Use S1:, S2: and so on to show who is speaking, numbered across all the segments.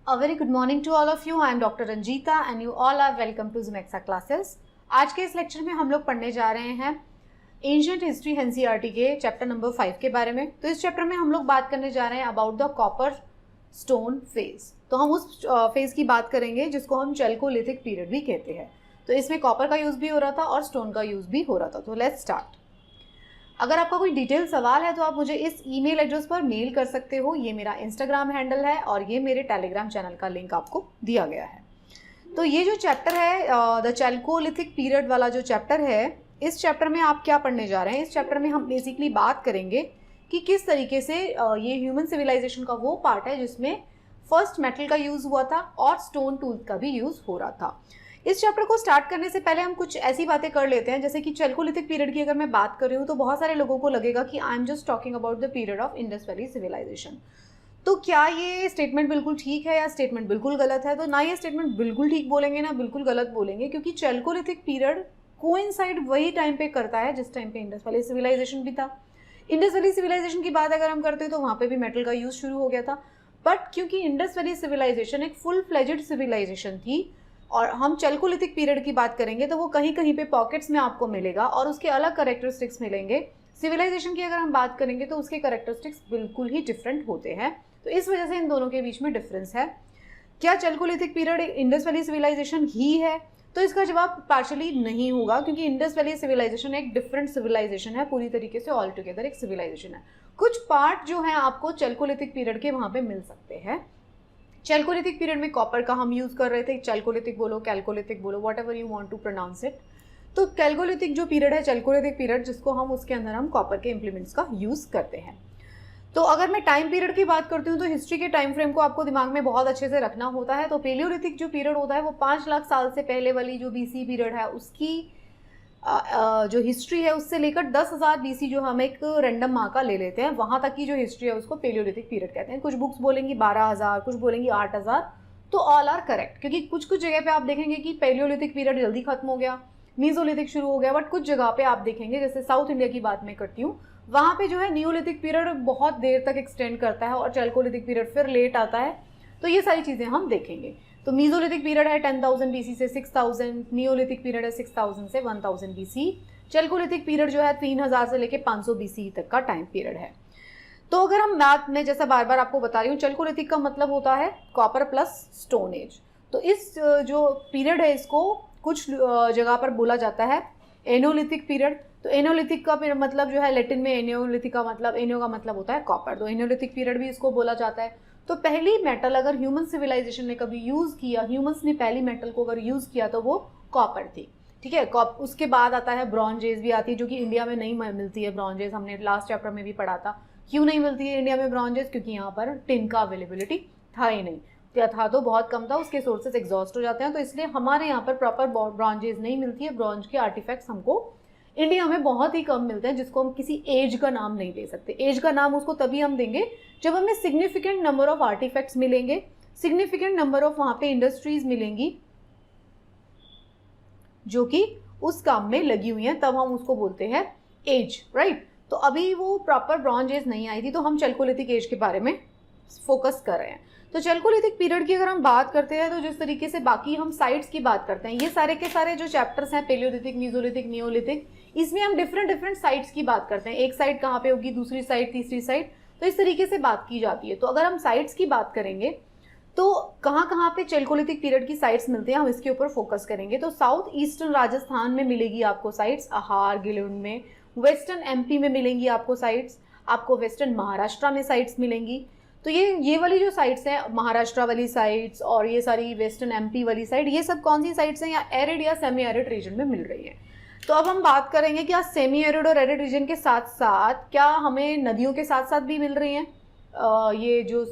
S1: A very good morning to all of you. I am Dr. Ranjita and you all are welcome to Zumexa classes. आज के इस lecture में हम लोग पढ़ने जा रहे हैं एंशिएंट हिस्ट्री एनसीईआरटी के चैप्टर नंबर 5 के बारे में। तो इस चैप्टर में हम लोग बात करने जा रहे हैं about the copper stone phase. तो हम उस फेज की बात करेंगे जिसको हम चैल्कोलिथिक पीरियड भी कहते हैं। तो इसमें कॉपर का यूज़ भी हो रहा था और स्टोन का यूज़ भी हो रहा था। तो लेट्स स्टार्ट। अगर आपका कोई डिटेल सवाल है तो आप मुझे इस ईमेल एड्रेस पर मेल कर सकते हो। ये मेरा इंस्टाग्राम हैंडल है और ये मेरे टेलीग्राम चैनल का लिंक आपको दिया गया है। तो ये जो चैप्टर है द चैल्कोलिथिक पीरियड वाला जो चैप्टर है, इस चैप्टर में आप क्या पढ़ने जा रहे हैं। इस चैप्टर में हम बेसिकली बात करेंगे कि किस तरीके से ये ह्यूमन सिविलाइजेशन का वो पार्ट है जिसमें फर्स्ट मेटल का यूज़ हुआ था और स्टोन टूल्स का भी यूज़ हो रहा था। इस चैप्टर को स्टार्ट करने से पहले हम कुछ ऐसी बातें कर लेते हैं, जैसे कि चैल्कोलिथिक पीरियड की अगर मैं बात कर रही हूँ तो बहुत सारे लोगों को लगेगा कि I am just talking about the period of Indus valley civilisation. तो क्या ये स्टेटमेंट बिल्कुल ठीक है या स्टेटमेंट बिल्कुल गलत है? तो ना ये स्टेटमेंट बिल्कुल ठीक बोलेंगे ना बिल्कुल गलत बोलेंगे, क्योंकि चैल्कोलिथिक पीरियड कोइंसाइड वही टाइम पे करता है जिस टाइम पे इंडस वैली सिविलाइजेशन भी था। इंडस वैली सिविलाइजेशन की बात अगर हम करते हैं तो वहाँ पे भी मेटल का यूज़ शुरू हो गया था, बट क्योंकि इंडस वैली सिविलाइजेशन एक फुल फ्लेजेड सिविलाइजेशन थी और हम चैल्कोलिथिक पीरियड की बात करेंगे तो वो कहीं कहीं पे पॉकेट्स में आपको मिलेगा और उसके अलग कैरेक्टरिस्टिक्स मिलेंगे। सिविलाइजेशन की अगर हम बात करेंगे तो उसके कैरेक्टरिस्टिक्स बिल्कुल ही डिफरेंट होते हैं। तो इस वजह से इन दोनों के बीच में डिफरेंस है। क्या chalcolithic period Indus valley civilisation ही है? तो इसका जवाब पार्शली नहीं होगा, क्योंकि इंडस वैली सिविलाइजेशन एक डिफरेंट सिविलाइजेशन है, पूरी तरीके से ऑल टुगेदर एक सिविलाइजेशन है। कुछ पार्ट जो है आपको चैल्कोलिथिक पीरियड के वहाँ पे मिल सकते हैं। चैल्कोलिथिक पीरियड में कॉपर का हम यूज़ कर रहे थे। चैल्कोलिथिक बोलो, कैल्कोलिथिक बोलो, whatever you want to pronounce it. तो कैल्कोलिथिक जो पीरियड है, चैल्कोलिथिक पीरियड जिसको हम उसके अंदर हम कॉपर के इंप्लीमेंट्स का यूज़ करते हैं। तो अगर मैं टाइम पीरियड की बात करती हूँ तो हिस्ट्री के टाइम फ्रेम को आपको दिमाग में बहुत अच्छे से रखना होता है। तो पेलियोलिथिक जो पीरियड होता है वो 5 लाख साल से पहले वाली जो बीसी पीरियड है उसकी जो हिस्ट्री है उससे लेकर 10,000 बीसी जो हम एक रैंडम माह का ले लेते हैं, वहाँ तक की जो हिस्ट्री है उसको पेलियोलिथिक पीरियड कहते हैं। कुछ बुक्स बोलेंगी 12,000, कुछ बोलेंगी 8,000, तो ऑल आर करेक्ट, क्योंकि कुछ कुछ जगह पे आप देखेंगे कि पेलियोलिथिक पीरियड जल्दी खत्म हो गया, मीजोलिथिक शुरू हो गया, बट कुछ जगह पे आप देखेंगे, जैसे साउथ इंडिया की बात मैं करती हूँ, वहाँ पे जो है नियोलिथिक पीरियड बहुत देर तक एक्सटेंड करता है और चैल्कोलिथिक पीरियड फिर लेट आता है। तो ये सारी चीज़ें हम देखेंगे। तो मीजोलिथिक पीरियड है 10,000 बीसी से 6,000, नियोलिथिक पीरियड है 6,000 से 1,000 बीसी, चैल्कोलिथिक पीरियड जो है 3,000 से लेके 500 बीसी तक का टाइम पीरियड है। तो अगर हम बात में जैसा बार बार आपको बता रही हूँ, चैल्कोलिथिक का मतलब होता है कॉपर प्लस स्टोन एज। तो इस जो पीरियड है इसको कुछ जगह पर बोला जाता है एनोलिथिक पीरियड। तो एनोलिथिक का मतलब जो है लैटिन में एनियोलिथिक का मतलब, एनियो का मतलब होता है कॉपर, तो एनोलिथिक पीरियड भी इसको बोला जाता है। तो पहली मेटल अगर ह्यूमन सिविलाइजेशन ने कभी यूज़ किया, ह्यूमंस ने पहली मेटल को अगर यूज़ किया तो वो कॉपर थी। ठीक है, उसके बाद आता है ब्रॉन्ज एज भी आती है, जो कि इंडिया में नहीं मिलती है। ब्रॉन्ज एज हमने लास्ट चैप्टर में भी पढ़ा था। क्यों नहीं मिलती है इंडिया में ब्रॉन्ज एज? क्योंकि यहाँ पर टिन का अवेलेबिलिटी था ही नहीं, या था तो बहुत कम था, उसके सोर्सेज एग्जॉस्ट हो जाते हैं। तो इसलिए हमारे यहाँ पर प्रॉपर ब्रॉन्ज एज नहीं मिलती है। ब्रॉन्ज के आर्टिफैक्ट्स हमको इंडिया में बहुत ही कम मिलते हैं, जिसको हम किसी एज का नाम नहीं दे सकते। एज का नाम उसको तभी हम देंगे जब हमें सिग्निफिकेंट नंबर ऑफ आर्टिफैक्ट्स मिलेंगे, सिग्निफिकेंट नंबर ऑफ वहाँ पे इंडस्ट्रीज मिलेंगी जो कि उस काम में लगी हुई हैं, तब हम उसको बोलते हैं एज, राइट। तो अभी वो प्रॉपर ब्रॉन्ज एज नहीं आई थी, तो हम चैल्कोलिथिक एज के बारे में फोकस कर रहे हैं। तो चैल्कोलिथिक पीरियड की अगर हम बात करते हैं तो जिस तरीके से बाकी हम साइट्स की बात करते हैं, ये सारे के सारे जो चैप्टर्स हैं पेलियोलिथिक, मीजोलिथिक, नियोलिथिक, इसमें हम डिफरेंट साइट्स की बात करते हैं। एक साइट कहाँ पे होगी, दूसरी साइट, तीसरी साइट, तो इस तरीके से बात की जाती है। तो अगर हम साइट्स की बात करेंगे तो कहाँ कहाँ पे चैल्कोलिथिक पीरियड की साइट्स मिलती हैं, हम इसके ऊपर फोकस करेंगे। तो साउथ ईस्टर्न राजस्थान में मिलेगी आपको साइट्स, अहार, गिलुंड में। वेस्टर्न एमपी में मिलेंगी आपको साइट्स, आपको वेस्टर्न महाराष्ट्र में साइट्स मिलेंगी। तो ये वाली जो साइट्स हैं, महाराष्ट्र वाली साइट्स और ये सारी वेस्टर्न एमपी वाली साइट, ये सब कौन सी साइट्स हैं? या एरिड या सेमी एरिड रीजन में मिल रही है। तो अब हम बात करेंगे क्या सेमी एरिड और एरिड रीजन के साथ साथ क्या हमें नदियों के साथ साथ भी मिल रही हैं ये जो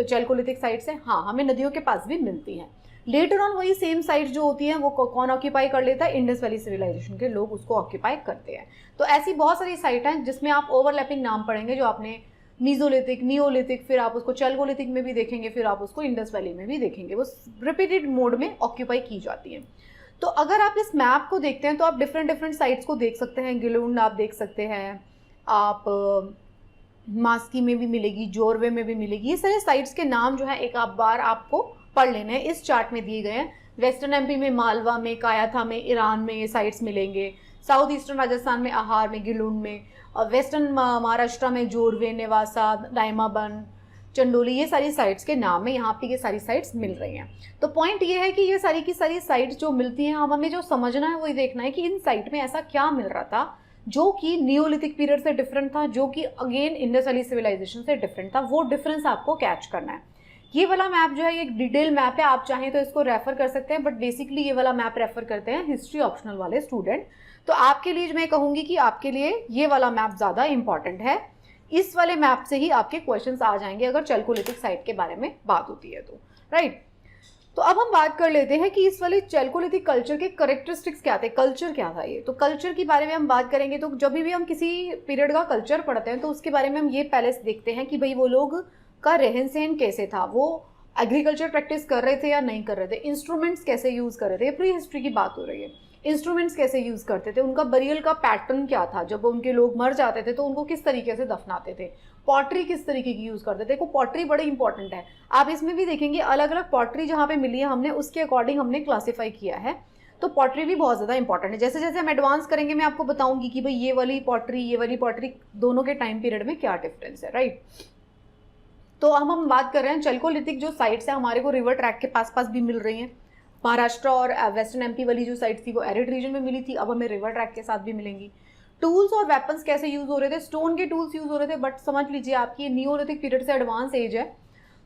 S1: चैल्कोलिथिक साइट्स हैं? हाँ, हमें नदियों के पास भी मिलती हैं। लेटर ऑन वही सेम साइट्स जो होती हैं वो कौन ऑक्यूपाई कर लेता है? इंडस वैली सिविलाइजेशन के लोग उसको ऑक्यूपाई करते हैं। तो ऐसी बहुत सारी साइट हैं जिसमें आप ओवरलैपिंग नाम पढ़ेंगे, जो आपने मीजोलिथिक, नियोलिथिक, फिर आप उसको चैल्कोलिथिक में भी देखेंगे, फिर आप उसको इंडस वैली में भी देखेंगे। वो रिपीटेड मोड में ऑक्यूपाई की जाती हैं। तो अगर आप इस मैप को देखते हैं तो आप डिफरेंट साइट्स को देख सकते हैं। गिलुंड आप देख सकते हैं, आप मास्की में भी मिलेगी, जोरवे में भी मिलेगी। ये सारे साइट्स के नाम जो है एक आप बार आपको पढ़ लेने हैं, इस चार्ट में दिए गए हैं। वेस्टर्न एमपी में मालवा में, कायाथा में, ईरान में ये साइट्स मिलेंगे। साउथ ईस्टर्न राजस्थान में आहार में, गिलुंड में, और वेस्टर्न महाराष्ट्र में जोरवे, नेवासा, डायमाबंद, चंडोली, ये सारी साइट्स के नाम है। यहाँ पे ये सारी साइट्स मिल रही हैं। तो पॉइंट ये है कि ये सारी की सारी साइट्स जो मिलती हैं, हमें जो समझना है वो ये देखना है कि इन साइट में ऐसा क्या मिल रहा था जो कि नियोलिथिक पीरियड से डिफरेंट था, जो कि अगेन इंडस वैली सिविलाइजेशन से डिफरेंट था। वो डिफरेंस आपको कैच करना है। ये वाला मैप जो है ये एक डिटेल मैप है, आप चाहें तो इसको रेफर कर सकते हैं, बट बेसिकली ये वाला मैप रेफर करते हैं हिस्ट्री ऑप्शनल वाले स्टूडेंट। तो आपके लिए मैं कहूँगी कि आपके लिए ये वाला मैप ज़्यादा इंपॉर्टेंट है। इस वाले मैप से ही आपके क्वेश्चंस आ जाएंगे अगर चैल्कोलिथिक साइट के बारे में बात होती है तो, राइट। तो अब हम बात कर लेते हैं कि इस वाले चैल्कोलिथिक कल्चर के कैरेक्टरिस्टिक्स क्या थे, कल्चर क्या था ये। तो कल्चर के बारे में हम बात करेंगे तो जब भी हम किसी पीरियड का कल्चर पढ़ते हैं तो उसके बारे में हम ये पहले से देखते हैं कि भाई वो लोग का रहन सहन कैसे था, वो एग्रीकल्चर प्रैक्टिस कर रहे थे या नहीं कर रहे थे, इंस्ट्रूमेंट्स कैसे यूज़ कर रहे थे। प्री हिस्ट्री की बात हो रही है। इंस्ट्रूमेंट्स कैसे यूज़ करते थे, उनका बरियल का पैटर्न क्या था, जब उनके लोग मर जाते थे तो उनको किस तरीके से दफनाते थे, पॉटरी किस तरीके की यूज़ करते थे। को पॉटरी बड़ी इंपॉर्टेंट है, आप इसमें भी देखेंगे अलग अलग पॉटरी जहाँ पे मिली है हमने उसके अकॉर्डिंग हमने क्लासीफाई किया है। तो पॉटरी भी बहुत ज़्यादा इंपॉर्टेंट है। जैसे जैसे हम एडवांस करेंगे मैं आपको बताऊंगी कि भाई ये वाली पॉटरी दोनों के टाइम पीरियड में क्या डिफरेंस है, राइट। तो हम बात कर रहे हैं चैल्कोलिथिक जो साइट्स है हमारे को रिवर ट्रैक के पास पास भी मिल रही हैं। महाराष्ट्र और वेस्टर्न एमपी वाली जो साइट थी वो एरिड रीजन में मिली थी, अब हमें रिवर ट्रैक के साथ भी मिलेंगी। टूल्स और वेपन्स कैसे यूज हो रहे थे, स्टोन के टूल्स यूज हो रहे थे, बट समझ लीजिए आपकी नियोलिथिक पीरियड से एडवांस एज है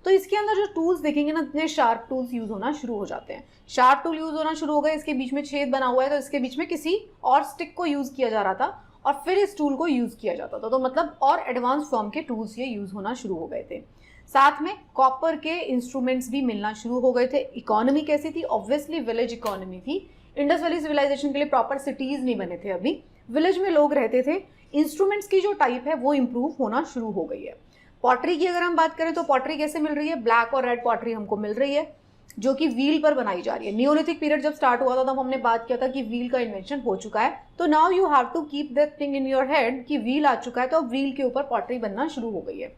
S1: तो इसके अंदर जो टूल्स देखेंगे ना इतने शार्प टूल्स यूज होना शुरू हो जाते हैं। शार्प टूल यूज होना शुरू हो गए, इसके बीच में छेद बना हुआ है तो इसके बीच में किसी और स्टिक को यूज किया जा रहा था और फिर इस टूल को यूज किया जाता था। तो मतलब और एडवांस फॉर्म के टूल्स ये यूज होना शुरू हो गए थे। साथ में कॉपर के इंस्ट्रूमेंट्स भी मिलना शुरू हो गए थे। इकोनॉमी कैसी थी, ऑब्वियसली विलेज इकोनॉमी थी। इंडस वैली सिविलाइजेशन के लिए प्रॉपर सिटीज नहीं बने थे, अभी विलेज में लोग रहते थे। इंस्ट्रूमेंट्स की जो टाइप है वो इंप्रूव होना शुरू हो गई है। पॉटरी की अगर हम बात करें तो पॉटरी कैसे मिल रही है, ब्लैक और रेड पॉटरी हमको मिल रही है जो कि व्हील पर बनाई जा रही है। नियोलिथिक पीरियड जब स्टार्ट हुआ था तब हमने बात किया था कि व्हील का इन्वेंशन हो चुका है। तो now you have to keep that thing in your head कि व्हील आ चुका है तो अब व्हील के ऊपर पॉटरी बनना शुरू हो गई है।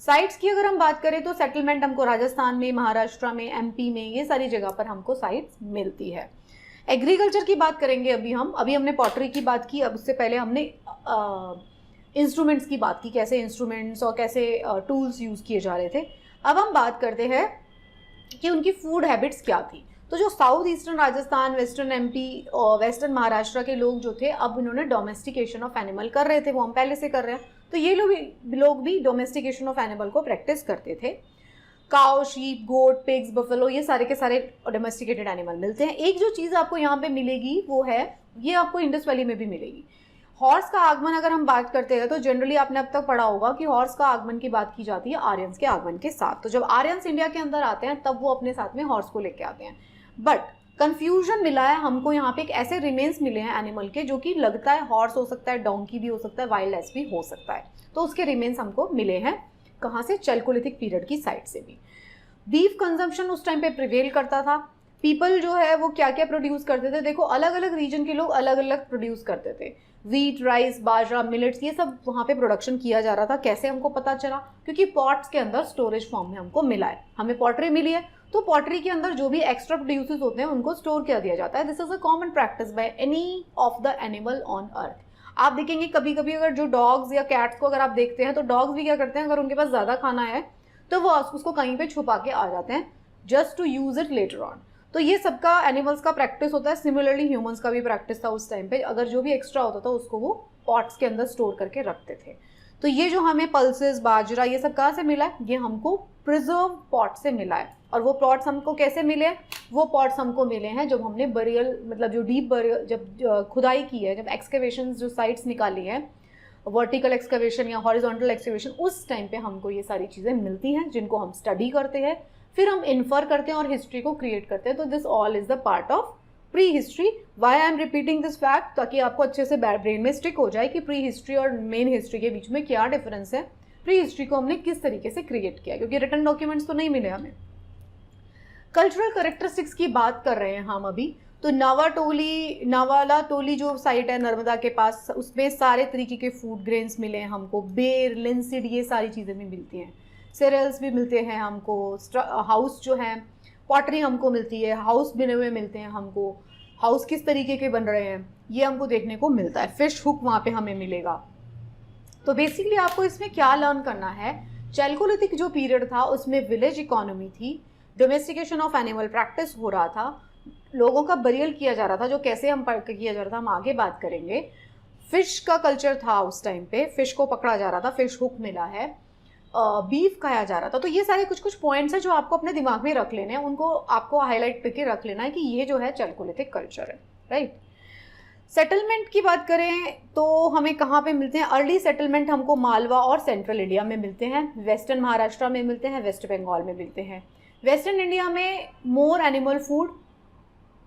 S1: साइट्स की अगर हम बात करें तो सेटलमेंट हमको राजस्थान में, महाराष्ट्र में, एमपी में, ये सारी जगह पर हमको साइट्स मिलती है। एग्रीकल्चर की बात करेंगे अभी हमने पॉटरी की बात की, अब उससे पहले हमने इंस्ट्रूमेंट्स की बात की, कैसे इंस्ट्रूमेंट्स और कैसे टूल्स यूज़ किए जा रहे थे। अब हम बात करते हैं कि उनकी फूड हैबिट्स क्या थी। तो जो south eastern Rajasthan, western MP और वेस्टर्न महाराष्ट्र के लोग जो थे अब इन्होंने डोमेस्टिकेशन ऑफ एनिमल कर रहे थे, वो हम पहले से कर रहे हैं। तो ये लोग भी डोमेस्टिकेशन ऑफ एनिमल को प्रैक्टिस करते थे। काउ, शीप, गोट, पिग्स, बफेलो, ये सारे के सारे डोमेस्टिकेटेड एनिमल मिलते हैं। एक जो चीज़ आपको यहाँ पे मिलेगी वो है, ये आपको इंडस वैली में भी मिलेगी, हॉर्स का आगमन। अगर हम बात करते हैं तो जनरली आपने अब तक पढ़ा होगा कि हॉर्स का आगमन की बात की जाती है आर्यंस के आगमन के साथ। तो जब आर्यंस इंडिया के अंदर आते हैं तब वो अपने साथ में हॉर्स को लेके आते हैं। बट कंफ्यूजन मिला है हमको, यहाँ पे एक ऐसे रिमेन्स मिले हैं एनिमल के जो कि लगता है हॉर्स हो सकता है, डोंकी भी हो सकता है, वाइल्ड एस भी हो सकता है। तो उसके रिमेन्स हमको मिले हैं कहाँ से, चैल्कोलिथिक पीरियड की साइड से भी। बीफ कंजम्पशन उस टाइम पे प्रिवेल करता था। पीपल जो है वो क्या क्या प्रोड्यूस करते थे, देखो अलग अलग रीजन के लोग अलग अलग प्रोड्यूस करते थे। व्हीट, राइस, बाजरा, मिलेट्स, ये सब वहाँ पे प्रोडक्शन किया जा रहा था। कैसे हमको पता चला, क्योंकि पॉट्स के अंदर स्टोरेज फॉर्म में हमको मिला है। हमें पॉटरी मिली है तो पॉटरी के अंदर जो भी एक्स्ट्रा प्रोड्यूसेस होते हैं उनको स्टोर कर दिया जाता है। This is a common practice by any of the animal on earth. आप देखेंगे कभी कभी अगर जो डॉग्स या कैट्स को अगर आप देखते हैं तो डॉग्स भी क्या करते हैं, अगर उनके पास ज़्यादा खाना है तो वो उसको कहीं पे छुपा के आ जाते हैं just to use it later on. तो ये सबका एनिमल्स का प्रैक्टिस होता है। सिमिलरली ह्यूमंस का भी प्रैक्टिस था उस टाइम पे, अगर जो भी एक्स्ट्रा होता था उसको वो पॉट्स के अंदर स्टोर करके रखते थे। तो ये जो हमें पल्सेस, बाजरा, ये सब कहाँ से मिला है, ये हमको प्रिजर्व पॉट से मिला है। और वो पॉट्स हमको कैसे मिले, वो पॉट्स हमको मिले हैं जब हमने बरियल, मतलब जो डीप बरियल, जब खुदाई की है, जब एक्सकेवेशन जो साइट्स निकाली है, वर्टिकल एक्सकवेशन या हॉरिजॉन्टल एक्सकवेशन, उस टाइम पे हमको ये सारी चीज़ें मिलती हैं जिनको हम स्टडी करते हैं, फिर हम इन्फर करते हैं और हिस्ट्री को क्रिएट करते हैं। तो this all is the part of prehistory. Why I am repeating this fact, ताकि आपको अच्छे से ब्रेन में स्टिक हो जाए कि प्री हिस्ट्री और मेन हिस्ट्री के बीच में क्या डिफरेंस है, प्री हिस्ट्री को हमने किस तरीके से क्रिएट किया, क्योंकि रिटन डॉक्यूमेंट्स तो नहीं मिले हमें। कल्चरल करेक्टरिस्टिक्स की बात कर रहे हैं हम अभी, तो नावाला टोली जो साइट है नर्मदा के पास, उसमें सारे तरीके के फूड ग्रेन्स मिले हैं हमको, बेर, लिंसीड, ये सारी चीज़ें भी मिलती हैं, सेरेल्स भी मिलते हैं हमको, हाउस जो है पॉटरी हमको मिलती है, हाउस बने हुए मिलते हैं हमको, हाउस किस तरीके के बन रहे हैं ये हमको देखने को मिलता है, फिश हुक वहाँ पे हमें मिलेगा। तो बेसिकली आपको इसमें क्या लर्न करना है, चैल्कोलिथिक जो पीरियड था उसमें विलेज इकोनॉमी थी, डोमेस्टिकेशन ऑफ एनिमल प्रैक्टिस हो रहा था, लोगों का बरियल किया जा रहा था, जो कैसे हम किया जा रहा था हम आगे बात करेंगे। फिश का कल्चर था उस टाइम पे, फिश को पकड़ा जा रहा था, फिश हुक मिला है, बीफ खाया जा रहा था। तो ये सारे कुछ कुछ पॉइंट्स हैं जो आपको अपने दिमाग में रख लेने हैं, उनको आपको हाईलाइट करके रख लेना है कि ये जो है चैल्कोलिथिक कल्चर है, राइट। सेटलमेंट की बात करें तो हमें कहाँ पे मिलते हैं, अर्ली सेटलमेंट हमको मालवा और सेंट्रल इंडिया में मिलते हैं, वेस्टर्न महाराष्ट्र में मिलते हैं, वेस्ट बंगाल में मिलते हैं। वेस्टर्न इंडिया में मोर एनिमल फूड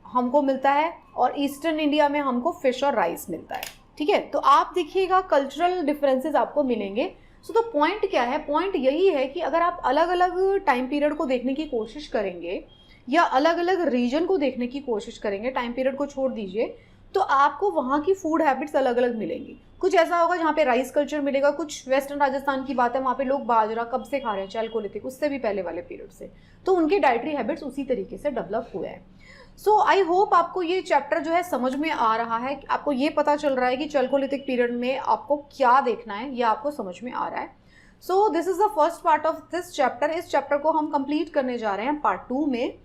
S1: हमको मिलता है और ईस्टर्न इंडिया में हमको फिश और राइस मिलता है, ठीक है। तो आप देखिएगा कल्चरल डिफरेंसेस आपको मिलेंगे। सो तो पॉइंट क्या है, पॉइंट यही है कि अगर आप अलग अलग टाइम पीरियड को देखने की कोशिश करेंगे या अलग अलग रीजन को देखने की कोशिश करेंगे, टाइम पीरियड को छोड़ दीजिए, तो आपको वहाँ की फूड हैबिट्स अलग अलग मिलेंगी। कुछ ऐसा होगा जहाँ पे राइस कल्चर मिलेगा, कुछ वेस्टर्न राजस्थान की बात है, वहाँ पे लोग बाजरा कब से खा रहे हैं, चैल्कोलिथिक, उससे भी पहले वाले पीरियड से, तो उनके डाइटरी हैबिट्स उसी तरीके से डेवलप हुए हैं। सो आई होप आपको ये चैप्टर जो है समझ में आ रहा है, आपको ये पता चल रहा है कि चैल्कोलिथिक पीरियड में आपको क्या देखना है, ये आपको समझ में आ रहा है। So this is the first part of this chapter. इस चैप्टर को हम कंप्लीट करने जा रहे हैं पार्ट 2 में।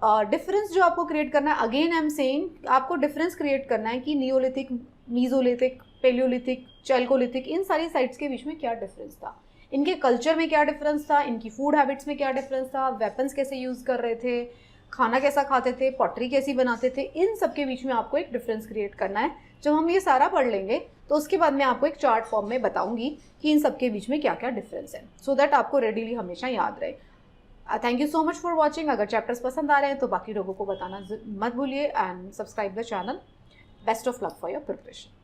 S1: डिफरेंस जो आपको क्रिएट करना है, अगेन आई एम सेइंग, आपको डिफरेंस क्रिएट करना है कि नियोलिथिक, मीजोलिथिक, पेलियोलिथिक, चैल्कोलिथिक, इन सारी साइट्स के बीच में क्या डिफरेंस था, इनके कल्चर में क्या डिफरेंस था, इनकी फूड हैबिट्स में क्या डिफरेंस था, वेपन्स कैसे यूज़ कर रहे थे, खाना कैसा खाते थे, पॉटरी कैसी बनाते थे, इन सब के बीच में आपको एक डिफरेंस क्रिएट करना है। जब हम ये सारा पढ़ लेंगे तो उसके बाद मैं आपको एक चार्ट फॉर्म में बताऊंगी कि इन सब के बीच में क्या क्या डिफरेंस है, सो दैट आपको रेडीली हमेशा याद रहे। Thank you so much for watching. अगर चैप्टर्स पसंद आ रहे हैं तो बाकी लोगों को बताना मत भूलिए and subscribe the channel. Best of luck for your preparation.